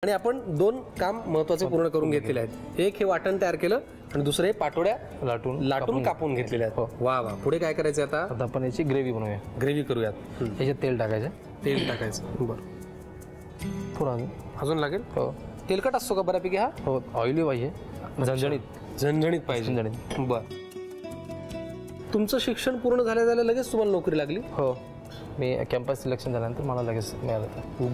आणि आपण दोन काम महत्त्वाचे पूर्ण करून घेतलेले आहेत. एक हे वाटण तयार केलं आणि दुसरे पाटोड्या लाटून कापून घेतलेल्या आहेत. वा वा. पुढे काय करायचं आता? आता आपण याची ग्रेव्ही बनवूया. ग्रेव्ही करूयात. याच्यात तेल टाकायचं. तेल टाकायचं. बरं. थोडं अजून लागेल. हो. तेलकट असतो का बऱ्यापैकी हा? हो. ऑइली पाहिजे, झणझणीत पाहिजे. झणझणीत. बरं. तुमचं शिक्षण पूर्ण झाल्या लगेच तुम्हाला नोकरी लागली? हो. मी कॅम्पस सिलेक्शन झाल्यानंतर मला लगेच मिळालं.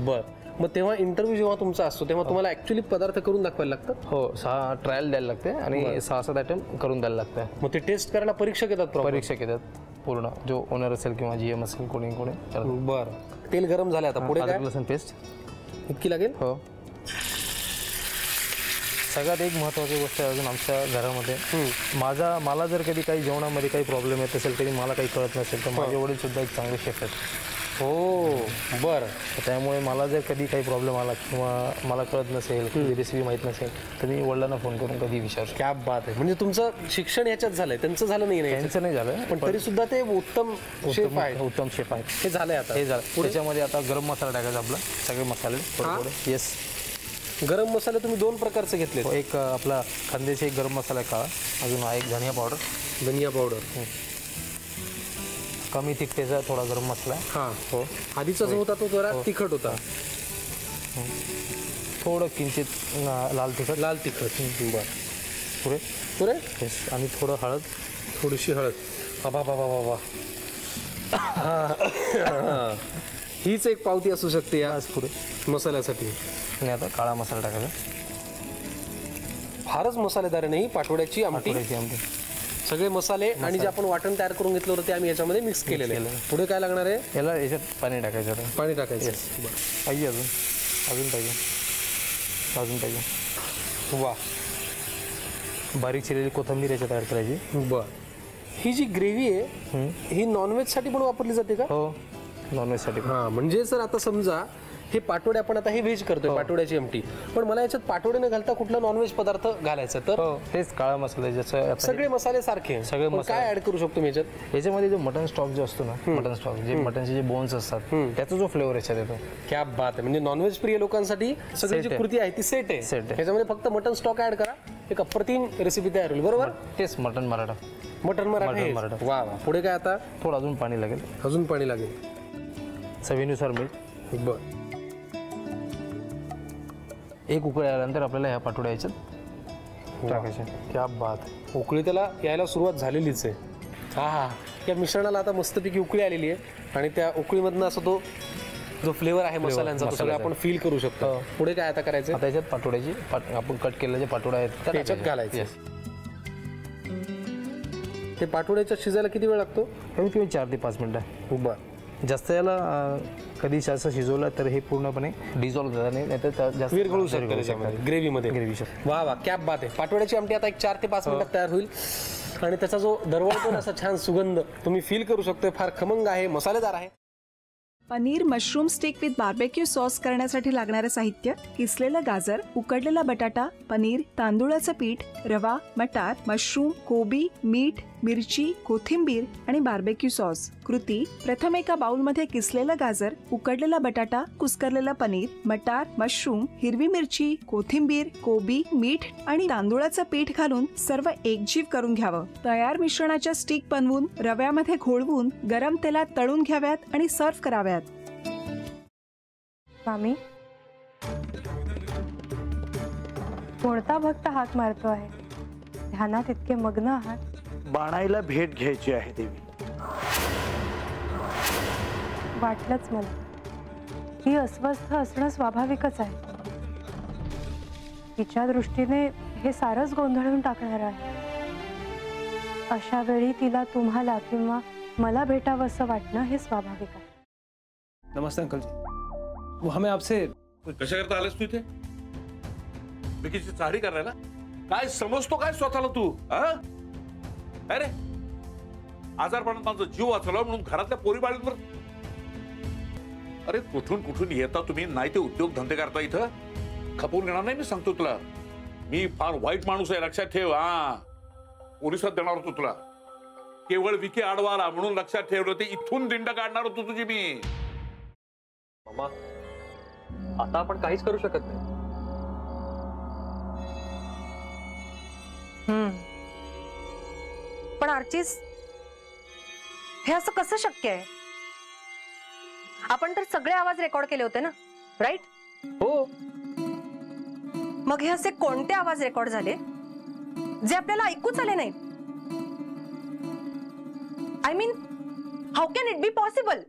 बरं. मग तेव्हा इंटरव्ह्यू जेव्हा तुमचा असतो तेव्हा तुम्हाला ऍक्च्युली पदार्थ करून दाखवायला लागतात? हो. 6 ट्रायल द्यायला लागते आणि 6-7 अटेम्प्ट करून द्यायला लागते. मग ते टेस्ट करायला परीक्षक येतात? परीक्षक येतात पूर्ण, जो ओनर असेल किंवा GM असेल कोणी. बरं. तेल गरम झालं आता. पुढे काय? लसूण पेस्ट इतकी लागेल? हो. सगळ्यात एक महत्त्वाची गोष्ट आहे अजून आमच्या घरामध्ये, मला जर कधी काही जेवणामध्ये काही प्रॉब्लेम येत असेल, कधी मला काही कळत नसेल, तर माझे वडील सुद्धा एक चांगले शेफ आहेत. हो. बरं. त्यामुळे मला जर कधी काही प्रॉब्लेम आला किंवा मला कळत नसेल, कधी रेसिपी माहीत नसेल, तर मी वडिलांना फोन करून कधी विचारतो. क्या बात आहे. म्हणजे तुमचं शिक्षण ह्याच्यात झालंय, त्यांचं झालं नाही? त्यांचं नाही झालं, पण तरी सुद्धा ते उत्तम शेफ आहेत. हे झालंय आता. हे झालं. त्याच्यामध्ये आता गरम मसाला टाकायचा आपला, सगळे मसाले थोडे. येस. गरम मसाले तुम्ही 2 प्रकारचे घेतले. एक आपला खांद्याचे एक गरम मसाला काळा, अजून एक धनिया पावडर. कमी तिखटेचा थोडा गरम मसाला. हां. हो. आधीचा जो होता तो जरा तिखट होता. थोडं किंचित लाल तिखट. बरं. पुरे. येस. आणि थोडं हळद, थोडीशी हळद. बाबा. हीच एक पावती असू शकते या पुरे मसाल्यासाठी. आणि आता काळा मसाला टाकायचा. फारच मसालेदार नाही पाटोड्याची आमटी. सगळे मसाले आणि जे आपण वाटण तयार करून घेतलं होतं ते आम्ही याच्यामध्ये मिक्स केलेलं आहे. पुढे काय लागणार आहे? याला याच्यात पाणी टाकायचं. पाहिजे अजून पाहिजे. वा. बारीक चिरलेली कोथिंबीर याच्यात तयार करायची. बरं. ही जी ग्रेव्ही आहे ही नॉनव्हेजसाठी पण वापरली जाते का? हो. नॉनव्हेजसाठी. हां. म्हणजे सर आता समजा हे पाटोडे आपण आता हे व्हेज करतोय, पाटोड्याची आमटी, पण मला याच्यात पाटोडे न घालता कुठला नॉनव्हेज पदार्थ घालायचा तर? तेच काळा मसाला. जसं सगळे मसाले सारखे. सगळे मसाले काय ऍड करू शकतो मी याच्यात? याच्यामध्ये जो मटन स्टॉक जो असतो ना, मटन स्टॉक जे मटनचे जे बोन्स असतात त्याचा जो फ्लेवर याच्यात येतो. क्या बात आहे. म्हणजे नॉनव्हेज प्रिय लोकांसाठी सगळी जी कृती आहे ती सेट आहे. याच्यामध्ये फक्त मटन स्टॉक ऍड करा, एक अप्रतिम रेसिपी तयार होईल. बरोबर. तेच मटन मराठा. वा वा. पुढे काय आता? थोडं अजून पाणी लागेल. चवीनुसार मीठ. बरं. एक उकळी आल्यानंतर आपल्याला ह्या पाटोड्या याच्यात टाकायच्या. क्या बात. उकळी त्याला यायला सुरुवात झालेलीच आहे. हा. या मिश्रणाला आता मस्तपैकी उकळी आलेली आहे आणि त्या उकळीमधनं असं तो जो फ्लेवर आहे मसाल्यांचा तो सगळं आपण फील करू शकतो. पुढे काय आता करायचं? आता याच्यात पाटोड्याची आपण कट केलेले पाटोड्या आहेत त्याच्यात घालायचे. ते पाटोड्याच्या शिजायला किती वेळ लागतो? कमीत कमी 4 ते 5 मिनिटं. बरं. जास्त याला कधी जास्त शिजवलं तर हे पूर्णपणे डिझॉल्व्ह होतं नाही तर जास्त विरघळू शकतं ग्रेव्हीमध्ये. वा वा. क्या बात आहे. पाटोड्याची आमटी आता एक 4 ते 5 मिनिटात तयार होईल आणि त्याचा जो दरवळतो असा छान सुगंध तुम्ही फील करू शकतो. फार खमंग आहे, मसालेदार आहे. Paneer mushroom stick with barbecue sauce करण्यासाठी लागणारे साहित्य: किसलेलं गाजर, उकडलेला बटाटा, पनीर, तांदूळाचं पीठ, रवा, मटार, मशरूम, कोबी, मीठ, मिरची, कोथिंबीर आणि बार्बेक्यू सॉस. कृती: प्रथम एका बाउलमध्ये किसलेलं गाजर, उकडलेला बटाटा, कुस्करलेलं पनीर, मटार, मशरूम, हिरवी मिरची, कोथिंबीर, कोबी, मीठ आणि तांदूळाचं पीठ घालून सर्व एकजीव करून घ्यावं. तयार मिश्रणाच्या स्टिक बनवून रव्यामध्ये घोळवून गरम तेलात तळून घ्याव्यात आणि सर्व्ह कराव्यात. मामी, कोणता भक्त हाक मारतो आहे? ध्यानात इतके मग्न आहात. बाणाईला भेट घ्यायची आहे देवी. वाटलंच मला. ही अस्वस्थ असणं स्वाभाविकच आहे. तिच्या दृष्टीने हे सारंच गोंधळून टाकणार आहे. अशा वेळी तिला तुम्हाला किंवा मला भेटावं असं वाटणं हे स्वाभाविक आहे. नमस्ते अंकल जी. वो हमें आपसे. कशा करता आलेस तू इथे? विकीची चाहरी करायला? काय समजतो काय स्वतःला तू? अरे आजारपणात माझा जीव वाचला म्हणून घरातल्या पोरी बाळींवर. अरे कुठून कुठून येता तुम्ही, नाही ते उद्योग धंदे करता इथं. खपवून घेणार नाही मी सांगतो तुला. मी फार वाईट माणूस आहे, लक्षात ठेव. पोलिसात देणार होतो तुला. केवळ विकी आडवा आला म्हणून लक्षात ठेवलं, ते इथून दिंड काढणार होतो तुझी मी. मामा, आता आपण काहीच करू शकत नाही. पण आर्चिस, हे असं कसं शक्य आहे? आपण तर सगळे आवाज रेकॉर्ड केले होते ना, राईट? हो. मग हे असे कोणते आवाज रेकॉर्ड झाले जे आपल्याला ऐकूच आले नाहीत? I mean, how can it be possible?